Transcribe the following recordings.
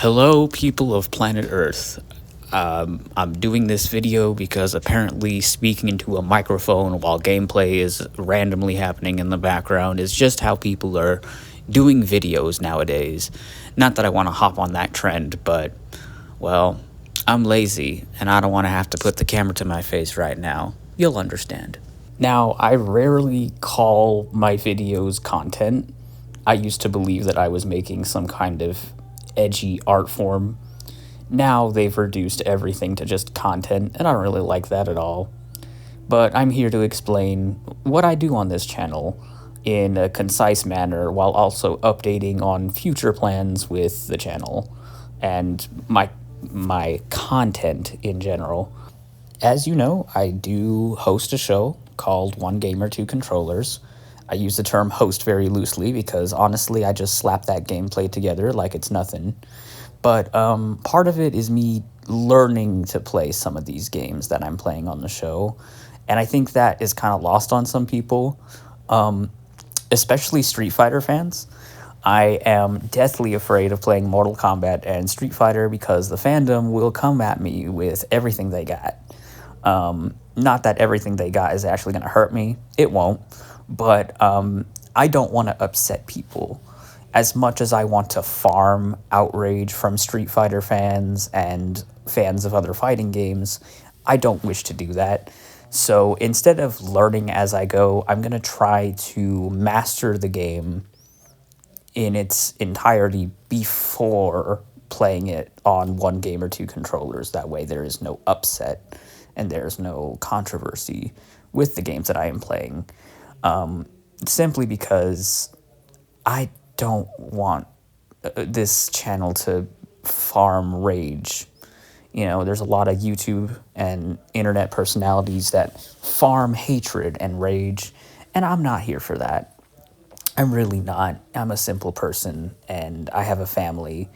Hello, people of planet Earth. I'm doing this video because apparently speaking into a microphone while gameplay is randomly happening in the background is just how people are doing videos nowadays. Not that I want to hop on that trend, but, well, I'm lazy and I don't want to have to put the camera to my face right now. You'll understand. Now, I rarely call my videos content. I used to believe that I was making some kind of edgy art form. Now they've reduced everything to just content, and I don't really like that at all. But I'm here to explain what I do on this channel in a concise manner while also updating on future plans with the channel and my content in general. As you know, I do host a show called One Gamer, Two Controllers. I use the term host very loosely because honestly I just slap that gameplay together like it's nothing. But part of it is me learning to play some of these games that I'm playing on the show. And I think that is kind of lost on some people, especially Street Fighter fans. I am deathly afraid of playing Mortal Kombat and Street Fighter because the fandom will come at me with everything they got. Not that everything they got is actually going to hurt me. It won't. But I don't want to upset people. As much as I want to farm outrage from Street Fighter fans and fans of other fighting games, I don't wish to do that. So instead of learning as I go, I'm going to try to master the game in its entirety before playing it on One Game or Two Controllers. That way there is no upset and there's no controversy with the games that I am playing. Simply because I don't want this channel to farm rage. You know, there's a lot of YouTube and internet personalities that farm hatred and rage, and I'm not here for that. I'm really not. I'm a simple person, and I have a family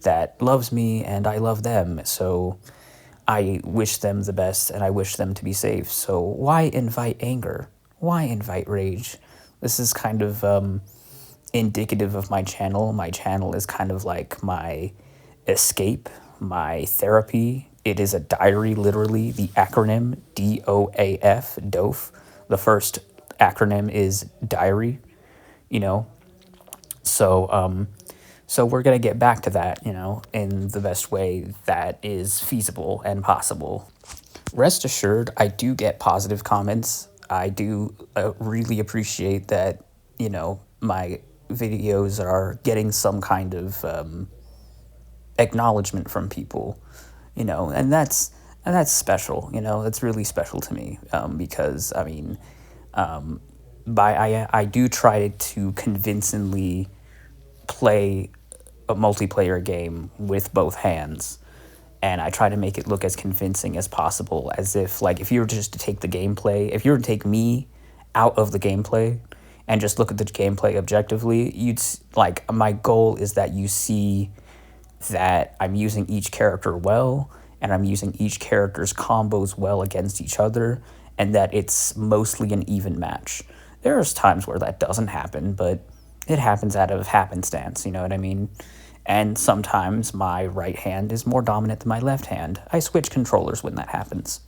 that loves me, and I love them, so I wish them the best, and I wish them to be safe. So why invite anger? Why invite rage? This is kind of indicative of my channel. My channel is kind of like my escape, my therapy. It is a diary, literally. The acronym DOAF, DOF. The first acronym is diary, you know. So we're going to get back to that, you know, in the best way that is feasible and possible. Rest assured, I do get positive comments. I do really appreciate that, you know, my videos are getting some kind of acknowledgement from people, you know, and that's special, you know, it's really special to me, because, I mean, I do try to convincingly play a multiplayer game with both hands, and I try to make it look as convincing as possible, as if, like, if you were just to take the gameplay, if you were to take me out of the gameplay and just look at the gameplay objectively, you'd, like, my goal is that you see that I'm using each character well, and I'm using each character's combos well against each other, and that it's mostly an even match. There's times where that doesn't happen, but it happens out of happenstance, you know what I mean? And sometimes my right hand is more dominant than my left hand. I switch controllers when that happens.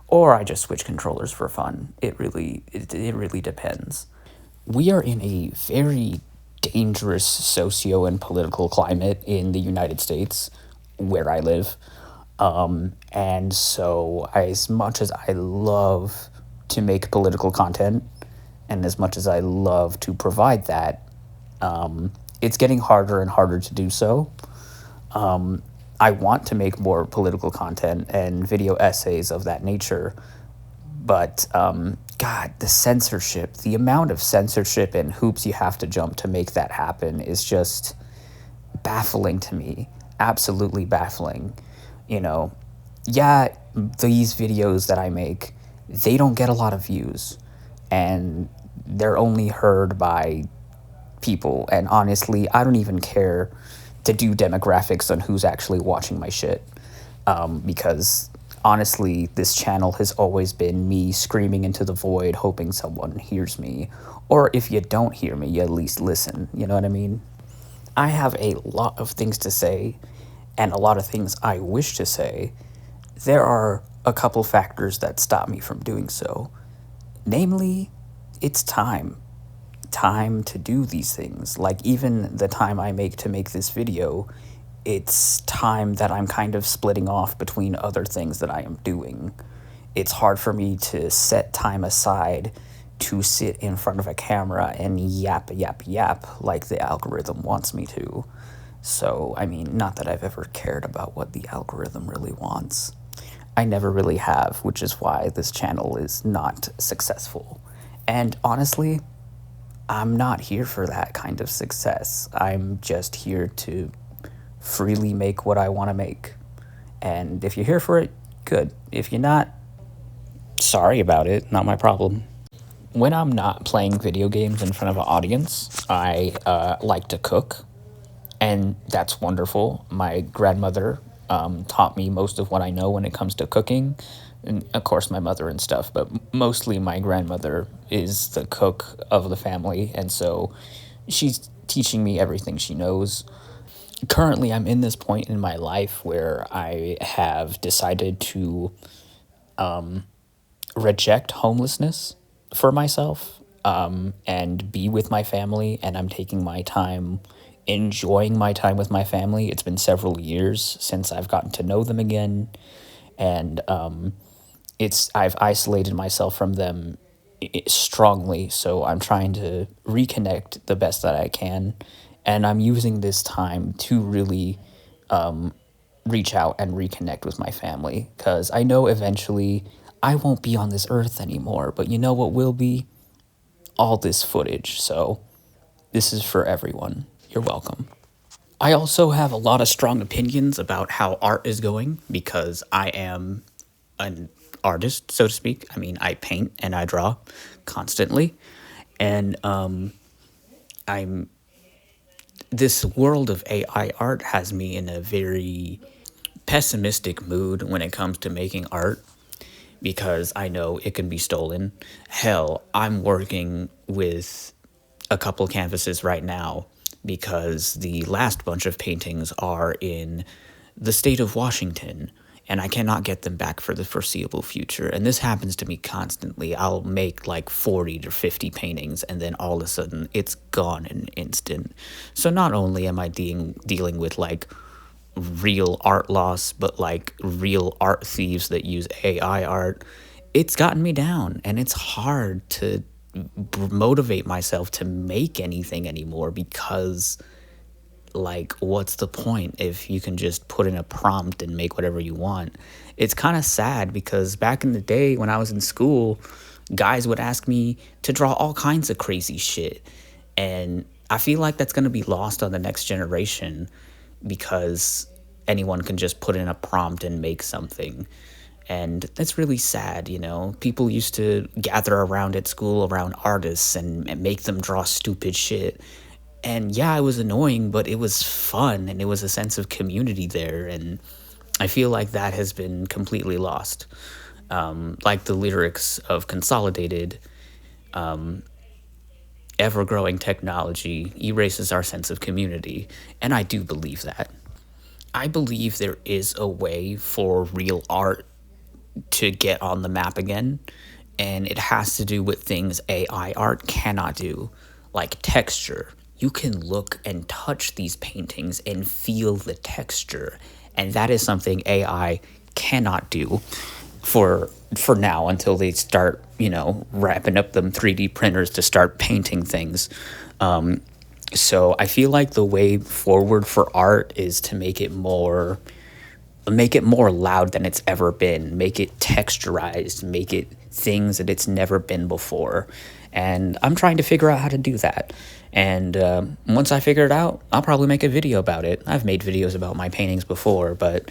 Or I just switch controllers for fun. It really depends. We are in a very dangerous socio and political climate in the United States, where I live. And so as much as I love to make political content, and as much as I love to provide that, it's getting harder and harder to do so. I want to make more political content and video essays of that nature, but God, the censorship, the amount of censorship and hoops you have to jump to make that happen is just baffling to me. Absolutely baffling. You know, yeah, these videos that I make, they don't get a lot of views, and they're only heard by people, and honestly, I don't even care to do demographics on who's actually watching my shit, because honestly, this channel has always been me screaming into the void, hoping someone hears me, or if you don't hear me, you at least listen, you know what I mean? I have a lot of things to say and a lot of things I wish to say. There are a couple factors that stop me from doing so. Namely, it's time. Time to do these things. Like, even the time I make to make this video, it's time that I'm kind of splitting off between other things that I am doing. It's hard for me to set time aside to sit in front of a camera and yap, yap, yap like the algorithm wants me to. So, I mean, not that I've ever cared about what the algorithm really wants. I never really have, which is why this channel is not successful. And honestly, I'm not here for that kind of success. I'm just here to freely make what I want to make. And if you're here for it, good. If you're not, sorry about it, not my problem. When I'm not playing video games in front of an audience, I like to cook, and that's wonderful. My grandmother taught me most of what I know when it comes to cooking, and of course my mother and stuff, but mostly my grandmother is the cook of the family, and so she's teaching me everything she knows. Currently, I'm in this point in my life where I have decided to reject homelessness for myself, and be with my family, and I'm taking my time enjoying my time with my family. It's been several years since I've gotten to know them again, and I've isolated myself from them strongly, so I'm trying to reconnect the best that I can, and I'm using this time to really reach out and reconnect with my family, because I know eventually I won't be on this earth anymore, but you know what will be? All this footage, so this is for everyone. You're welcome. I also have a lot of strong opinions about how art is going, because I am an artist, so to speak. I mean, I paint and I draw constantly, and this world of AI art has me in a very pessimistic mood when it comes to making art, because I know it can be stolen. Hell, I'm working with a couple canvases right now because the last bunch of paintings are in the state of Washington, and I cannot get them back for the foreseeable future. And this happens to me constantly. I'll make like 40 to 50 paintings, and then all of a sudden it's gone in an instant. So not only am I dealing with like real art loss, but like real art thieves that use AI art, it's gotten me down, and it's hard to motivate myself to make anything anymore, because like, what's the point if you can just put in a prompt and make whatever you want? It's kind of sad, because back in the day when I was in school, guys would ask me to draw all kinds of crazy shit, and I feel like that's going to be lost on the next generation, because anyone can just put in a prompt and make something. And that's really sad, you know? People used to gather around at school around artists and make them draw stupid shit. And yeah, it was annoying, but it was fun, and it was a sense of community there. And I feel like that has been completely lost. Like the lyrics of Consolidated, ever-growing technology erases our sense of community. And I do believe that. I believe there is a way for real art to get on the map again, and it has to do with things AI art cannot do, like texture. You can look and touch these paintings and feel the texture, and that is something AI cannot do for now, until they start, you know, wrapping up them 3D printers to start painting things. So I feel like the way forward for art is to make it more loud than it's ever been, make it texturized, make it things that it's never been before. And I'm trying to figure out how to do that. And once I figure it out, I'll probably make a video about it. I've made videos about my paintings before, but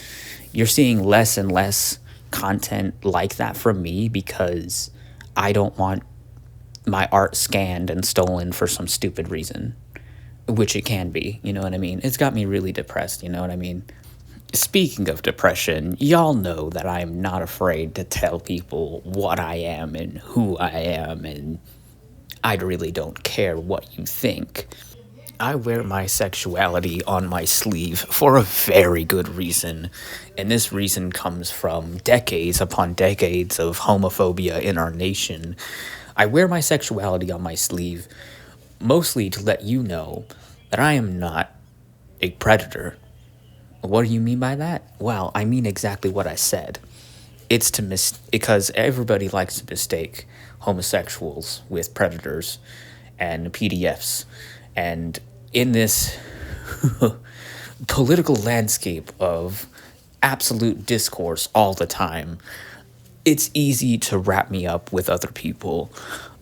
you're seeing less and less content like that from me, because I don't want my art scanned and stolen for some stupid reason, which it can be, you know what I mean? It's got me really depressed, you know what I mean? Speaking of depression, y'all know that I'm not afraid to tell people what I am and who I am, and I really don't care what you think. I wear my sexuality on my sleeve for a very good reason, and this reason comes from decades upon decades of homophobia in our nation. I wear my sexuality on my sleeve mostly to let you know that I am not a predator. What do you mean by that? Well, I mean exactly what I said. It's because everybody likes to mistake homosexuals with predators and PDFs. And in this political landscape of absolute discourse all the time, it's easy to wrap me up with other people.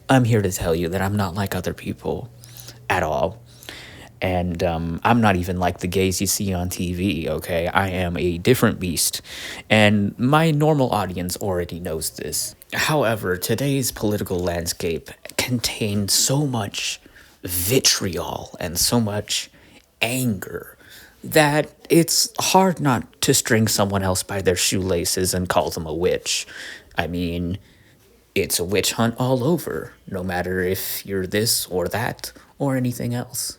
I'm here to tell you that I'm not like other people at all. And I'm not even like the gays you see on TV, okay? I am a different beast. And my normal audience already knows this. However, today's political landscape contains so much vitriol and so much anger that it's hard not to string someone else by their shoelaces and call them a witch. I mean, it's a witch hunt all over, no matter if you're this or that or anything else.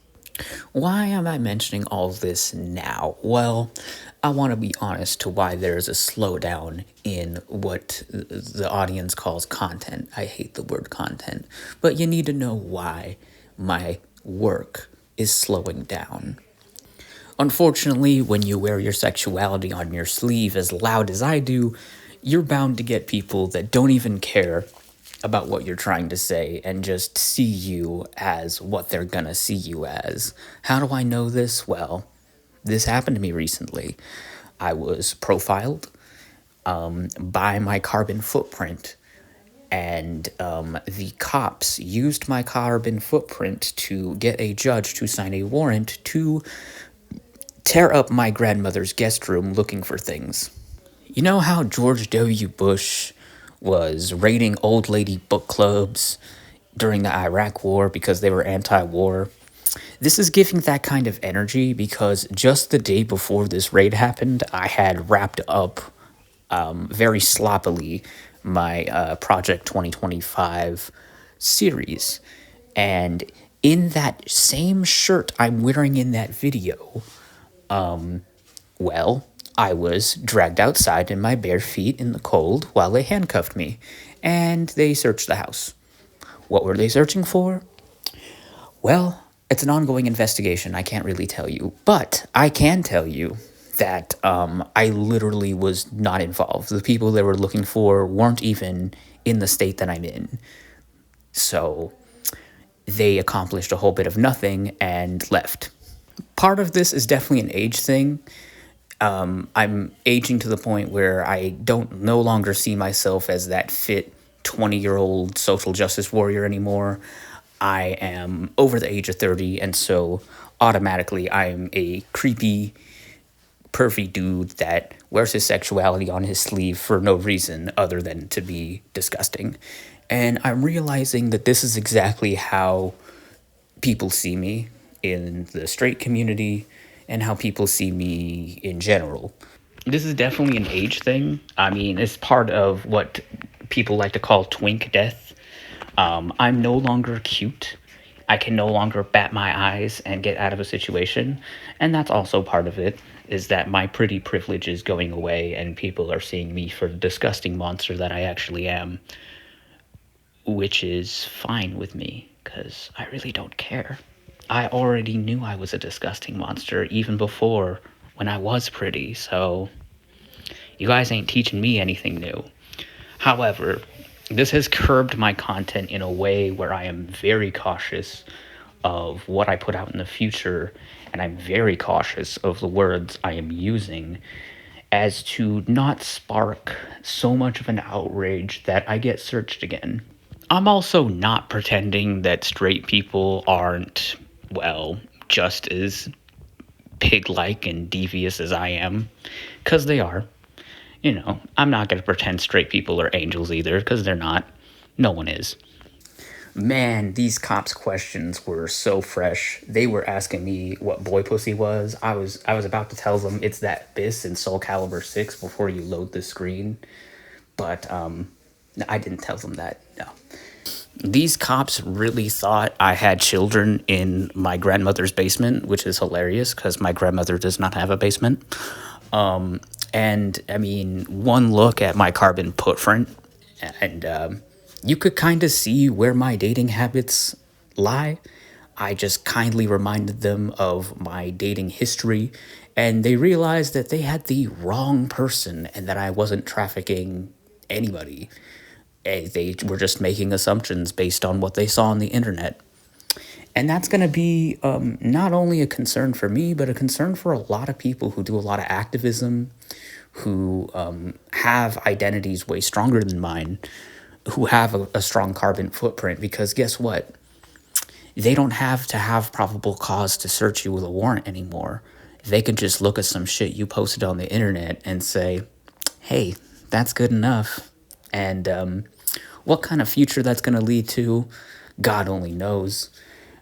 Why am I mentioning all this now? Well, I want to be honest to why there's a slowdown in what the audience calls content. I hate the word content, but you need to know why my work is slowing down. Unfortunately, when you wear your sexuality on your sleeve as loud as I do, you're bound to get people that don't even care about what you're trying to say and just see you as what they're gonna see you as. How do I know this? Well, this happened to me recently. I was profiled by my carbon footprint, and the cops used my carbon footprint to get a judge to sign a warrant to tear up my grandmother's guest room looking for things. You know how George W. Bush was raiding old lady book clubs during the Iraq War because they were anti-war? This is giving that kind of energy because just the day before this raid happened, I had wrapped up very sloppily my Project 2025 series. And in that same shirt I'm wearing in that video, well, I was dragged outside in my bare feet in the cold while they handcuffed me, and they searched the house. What were they searching for? Well, it's an ongoing investigation. I can't really tell you, but I can tell you that I literally was not involved. The people they were looking for weren't even in the state that I'm in. So they accomplished a whole bit of nothing and left. Part of this is definitely an age thing. I'm aging to the point where I don't no longer see myself as that fit 20-year-old social justice warrior anymore. I am over the age of 30, and so automatically I'm a creepy, pervy dude that wears his sexuality on his sleeve for no reason other than to be disgusting. And I'm realizing that this is exactly how people see me in the straight community and how people see me in general. This is definitely an age thing. I mean, it's part of what people like to call twink death. I'm no longer cute. I can no longer bat my eyes and get out of a situation. And that's also part of it, is that my pretty privilege is going away and people are seeing me for the disgusting monster that I actually am. Which is fine with me, because I really don't care. I already knew I was a disgusting monster even before when I was pretty, so you guys ain't teaching me anything new. However, this has curbed my content in a way where I am very cautious of what I put out in the future, and I'm very cautious of the words I am using as to not spark so much of an outrage that I get searched again. I'm also not pretending that straight people aren't, well, just as pig-like and devious as I am, because they are. You know, I'm not going to pretend straight people are angels either, because they're not. No one is. Man, these cops' questions were so fresh. They were asking me what boy pussy was. I was about to tell them it's that Biss in Soul Calibur 6 before you load the screen. But I didn't tell them that, no. These cops really thought I had children in my grandmother's basement, which is hilarious because my grandmother does not have a basement. And I mean, one look at my carbon footprint, and you could kind of see where my dating habits lie. I just kindly reminded them of my dating history, and they realized that they had the wrong person and that I wasn't trafficking anybody. They were just making assumptions based on what they saw on the internet. And that's going to be not only a concern for me, but a concern for a lot of people who do a lot of activism, who have identities way stronger than mine, who have a strong carbon footprint. Because guess what? They don't have to have probable cause to search you with a warrant anymore. They can just look at some shit you posted on the internet and say, hey, that's good enough. And what kind of future that's going to lead to, God only knows.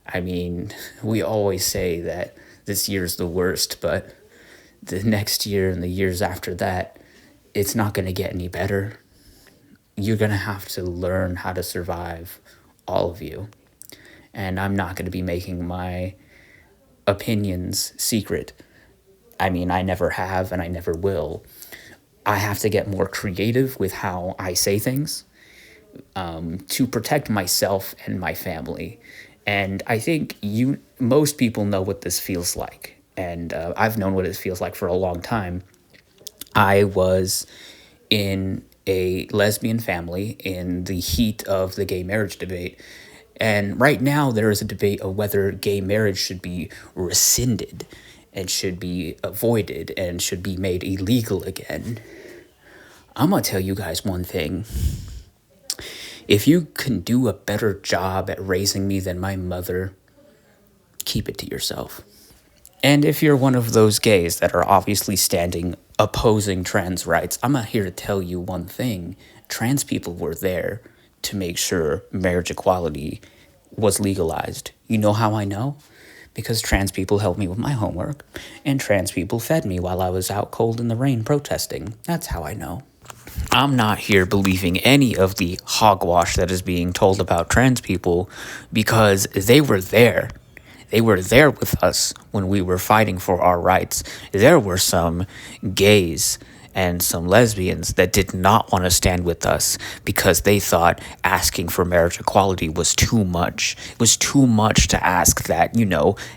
I mean, we always say that this year's the worst, but the next year and the years after that, it's not going to get any better. You're going to have to learn how to survive, all of you. And I'm not going to be making my opinions secret. I mean, I never have and I never will. I have to get more creative with how I say things to protect myself and my family. And I think most people know what this feels like. And I've known what it feels like for a long time. I was in a lesbian family in the heat of the gay marriage debate. And right now, there is a debate of whether gay marriage should be rescinded and should be avoided and should be made illegal again. I'm going to tell you guys one thing. If you can do a better job at raising me than my mother, keep it to yourself. And if you're one of those gays that are obviously standing opposing trans rights, I'm not here to tell you one thing. Trans people were there to make sure marriage equality was legalized. You know how I know? Because trans people helped me with my homework, and trans people fed me while I was out cold in the rain protesting. That's how I know. I'm not here believing any of the hogwash that is being told about trans people because they were there. They were there with us when we were fighting for our rights. There were some gays and some lesbians that did not want to stand with us because they thought asking for marriage equality was too much. It was too much to ask that,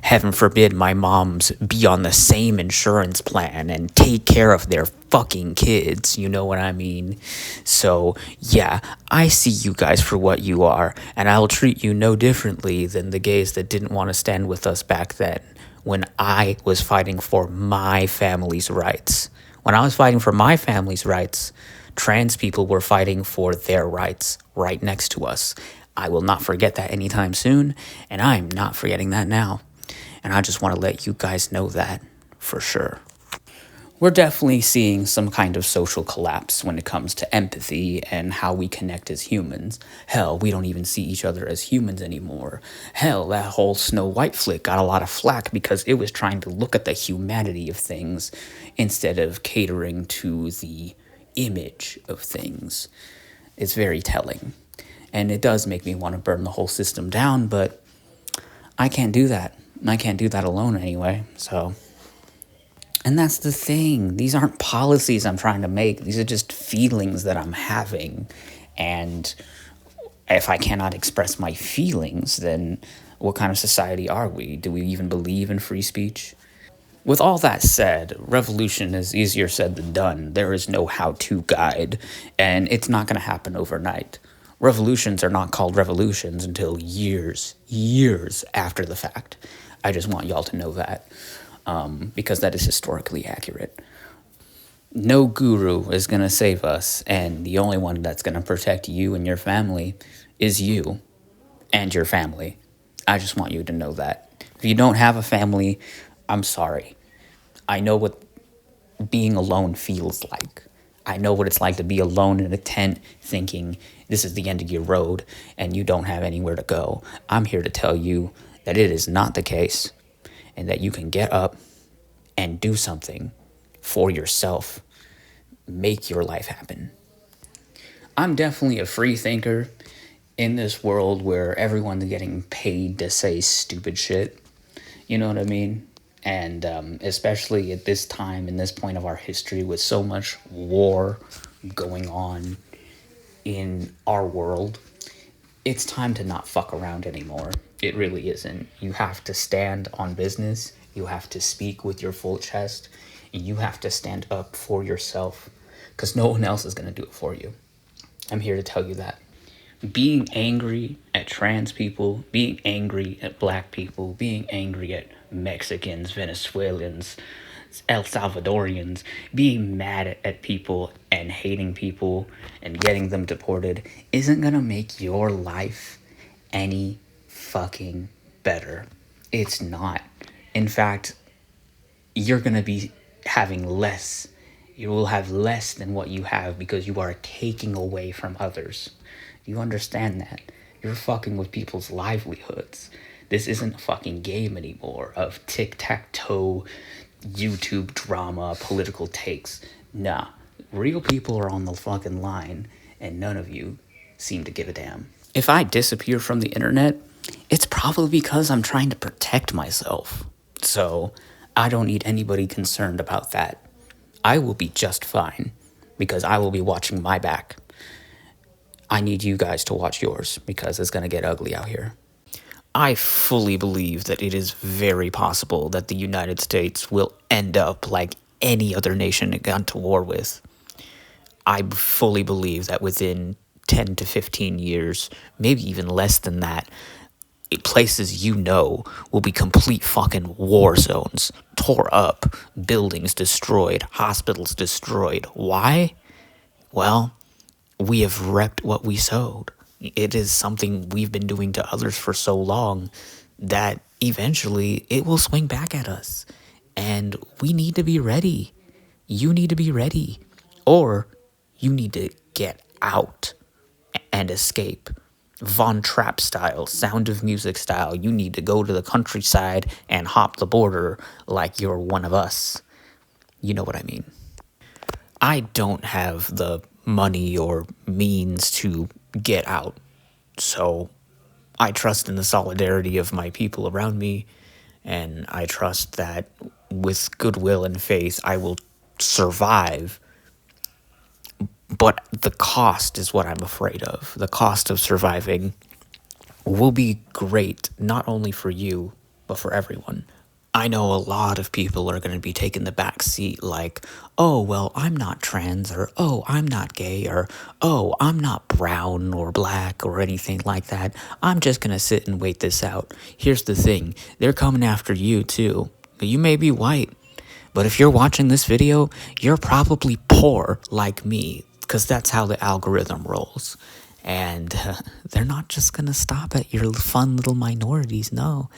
heaven forbid my moms be on the same insurance plan and take care of their fucking kids, you know what I mean? So, yeah, I see you guys for what you are, and I'll treat you no differently than the gays that didn't want to stand with us back then when I was fighting for my family's rights. When I was fighting for my family's rights, trans people were fighting for their rights right next to us. I will not forget that anytime soon, and I'm not forgetting that now. And I just want to let you guys know that for sure. We're definitely seeing some kind of social collapse when it comes to empathy and how we connect as humans. Hell, we don't even see each other as humans anymore. Hell, that whole Snow White flick got a lot of flack because it was trying to look at the humanity of things instead of catering to the image of things. It's very telling. And it does make me want to burn the whole system down, but I can't do that. I can't do that alone anyway, so... And that's the thing. These aren't policies I'm trying to make. These are just feelings that I'm having. And if I cannot express my feelings, then what kind of society are we? Do we even believe in free speech? With all that said, revolution is easier said than done. There is no how-to guide, and it's not going to happen overnight. Revolutions are not called revolutions until years after the fact. I just want y'all to know that. Because that is historically accurate. No guru is going to save us, and the only one that's going to protect you and your family is you and your family. I just want you to know that. If you don't have a family, I'm sorry. I know what being alone feels like. I know what it's like to be alone in a tent thinking this is the end of your road and you don't have anywhere to go. I'm here to tell you that it is not the case. And that you can get up and do something for yourself. Make your life happen. I'm definitely a free thinker. in this world where everyone's getting paid to say stupid shit, you know what I mean? And especially at this time, in this point of our history, with so much war going on in our world, it's time to not fuck around anymore. It really isn't. You have to stand on business. You have to speak with your full chest. And you have to stand up for yourself, because no one else is going to do it for you. I'm here to tell you that. Being angry at trans people, being angry at black people, being angry at Mexicans, Venezuelans, El Salvadorians, being mad at people and hating people and getting them deported isn't gonna make your life any fucking better. It's not. In fact, you're gonna be having less. You will have less than what you have because you are taking away from others. You understand that? You're fucking with people's livelihoods. This isn't a fucking game anymore of tic-tac-toe, YouTube drama, political takes. Nah, real people are on the fucking line, and none of you seem to give a damn. If I disappear from the internet, it's probably because I'm trying to protect myself. So, I don't need anybody concerned about that. I will be just fine, because I will be watching my back. I need you guys to watch yours, because it's gonna get ugly out here. I fully believe that it is very possible that the United States will end up like any other nation it got to war with. I fully believe that within 10 to 15 years, maybe even less than that, places will be complete fucking war zones. Tore up, buildings destroyed, hospitals destroyed. Why? Well, we have reaped what we sowed. It is something we've been doing to others for so long that eventually it will swing back at us. And we need to be ready. You need to be ready. Or you need to get out and escape. Von Trapp style, Sound of Music style. You need to go to the countryside and hop the border like you're one of us. You know what I mean. I don't have the money or means to get out, so I trust in the solidarity of my people around me, and I trust that with goodwill and faith I will survive. But the cost is what I'm afraid of. The cost of surviving will be great, not only for you, but for everyone. I know a lot of people are going to be taking the back seat like, oh, well, I'm not trans, or oh, I'm not gay, or oh, I'm not brown or black or anything like that. I'm just going to sit and wait this out. Here's the thing. They're coming after you, too. You may be white, but if you're watching this video, you're probably poor like me, because that's how the algorithm rolls. And they're not just going to stop at your fun little minorities, no.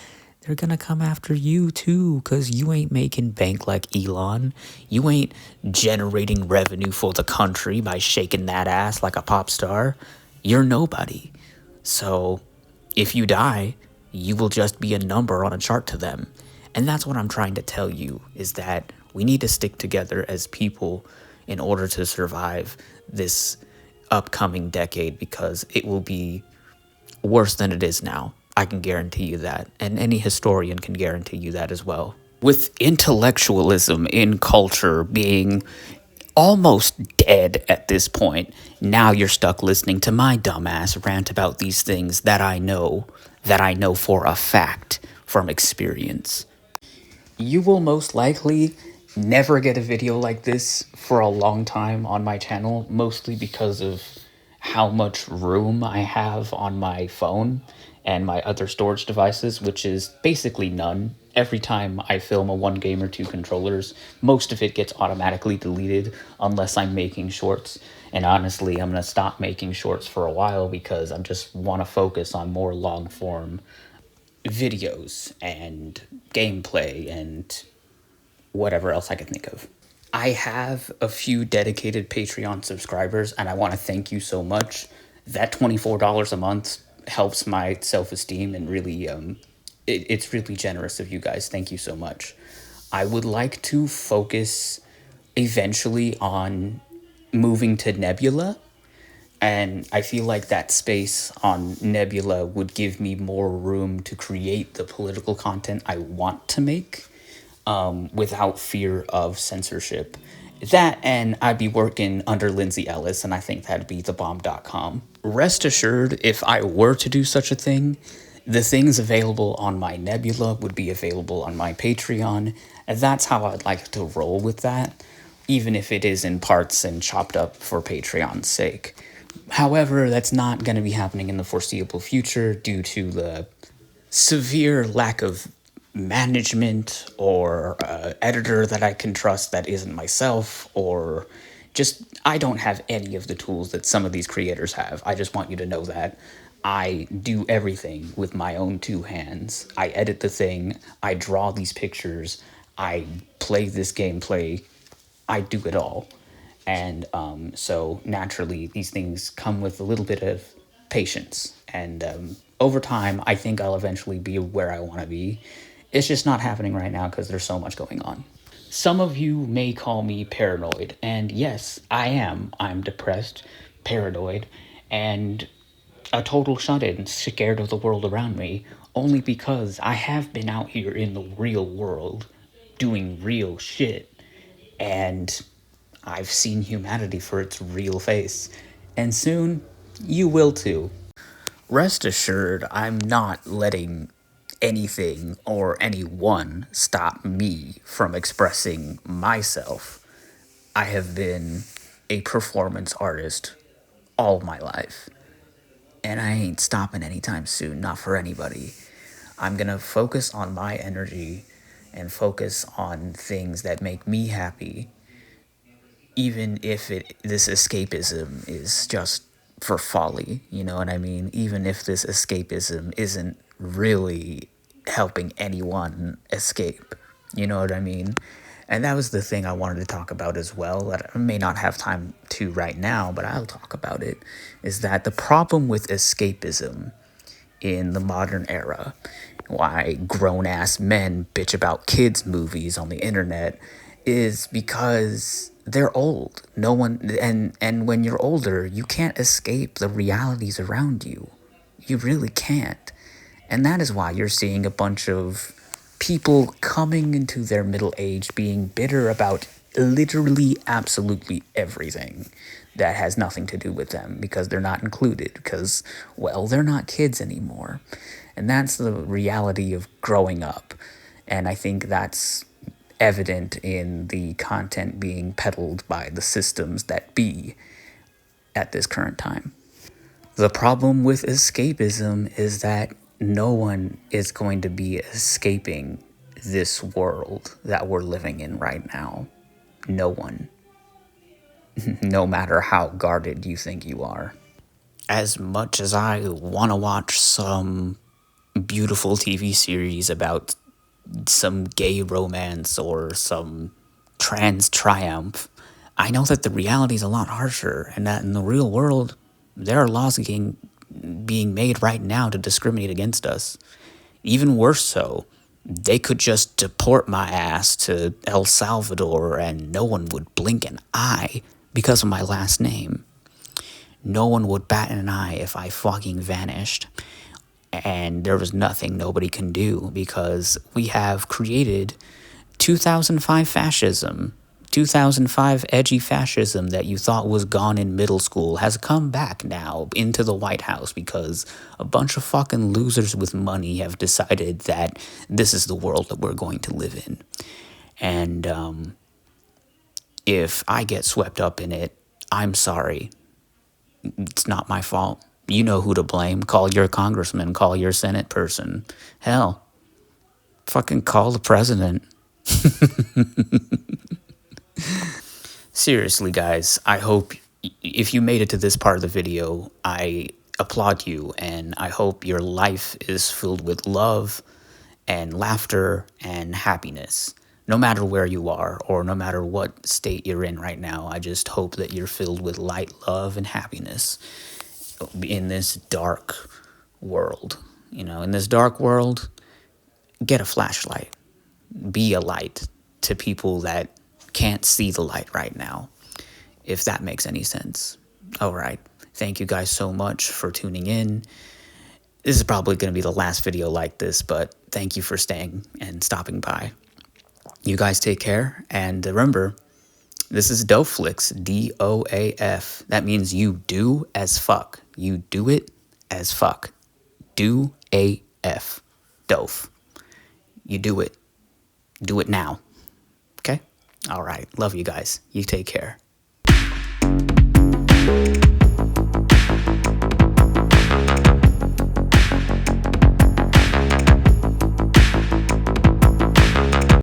They're gonna come after you too, because you ain't making bank like Elon. You ain't generating revenue for the country by shaking that ass like a pop star. You're nobody. So if you die, you will just be a number on a chart to them. And that's what I'm trying to tell you, is that we need to stick together as people in order to survive this upcoming decade, because it will be worse than it is now. I can guarantee you that, and any historian can guarantee you that as well. With intellectualism in culture being almost dead at this point, now you're stuck listening to my dumbass rant about these things that I know for a fact from experience. You will most likely never get a video like this for a long time on my channel, mostly because of how much room I have on my phone and my other storage devices, which is basically none. Every time I film a 1 game or 2 controllers, most of it gets automatically deleted unless I'm making shorts. And honestly, I'm gonna stop making shorts for a while because I just want to focus on more long form videos and gameplay and whatever else I can think of. I have a few dedicated Patreon subscribers, and I want to thank you so much. That $24 a month helps my self-esteem, and really, it's really generous of you guys. Thank you so much. I would like to focus eventually on moving to Nebula, And I feel like that space on Nebula would give me more room to create the political content I want to make, without fear of censorship. That, and I'd be working under Lindsay Ellis, and I think that'd be thebomb.com. Rest assured, if I were to do such a thing, the things available on my Nebula would be available on my Patreon, and that's how I'd like to roll with that, even if it is in parts and chopped up for Patreon's sake. However, that's not going to be happening in the foreseeable future due to the severe lack of management or editor that I can trust that isn't myself, or just I don't have any of the tools that some of these creators have. I just want you to know that I do everything with my own two hands. I edit the thing, I draw these pictures, I play this gameplay, I do it all. And so naturally, these things come with a little bit of patience. And over time, I think I'll eventually be where I want to be. It's just not happening right now because there's so much going on. Some of you may call me paranoid. And yes, I am. I'm depressed, paranoid, and a total shut-in, scared of the world around me, only because I have been out here in the real world doing real shit. And I've seen humanity for its real face, and soon you will too. Rest assured, I'm not letting anything or anyone stop me from expressing myself. I have been a performance artist all my life, and I ain't stopping anytime soon, not for anybody. I'm gonna focus on my energy and focus on things that make me happy, even if this escapism is just for folly, you know what I mean? Even if this escapism isn't really helping anyone escape, you know what I mean? And that was the thing I wanted to talk about as well, that I may not have time to right now, but I'll talk about it, is that the problem with escapism in the modern era, why grown-ass men bitch about kids' movies on the internet, is because they're old. No one, and when you're older, you can't escape the realities around you. You really can't. And that is why you're seeing a bunch of people coming into their middle age being bitter about literally absolutely everything that has nothing to do with them, because they're not included, because, well, they're not kids anymore. And that's the reality of growing up. And I think that's evident in the content being peddled by the systems that be at this current time. The problem with escapism is that no one is going to be escaping this world that we're living in right now. No one. No matter how guarded you think you are. As much as I want to watch some beautiful TV series about some gay romance or some trans triumph, I know that the reality is a lot harsher, and that in the real world, there are laws being made right now to discriminate against us. Even worse so, they could just deport my ass to El Salvador and no one would blink an eye because of my last name. No one would bat an eye if I fucking vanished. And there was nothing nobody can do, because we have created 2005 fascism. 2005 edgy fascism that you thought was gone in middle school has come back now into the White House because a bunch of fucking losers with money have decided that this is the world that we're going to live in. And if I get swept up in it, I'm sorry. It's not my fault. You know who to blame. Call your congressman, call your Senate person. Hell, fucking call the president. Seriously, guys, I hope if you made it to this part of the video, I applaud you, and I hope your life is filled with love and laughter and happiness. No matter where you are or no matter what state you're in right now, I just hope that you're filled with light, love, and happiness in this dark world. You know, in this dark world, get a flashlight. Be a light to people that can't see the light right now, if that makes any sense. All right. Thank you guys so much for tuning in. This is probably going to be the last video like this, but thank you for staying and stopping by. You guys take care, and remember, this is Doaflix, DOAF. That means you do as fuck. You do it as fuck. Do AF. Doaf. You do it. Do it now. Okay? All right. Love you guys. You take care.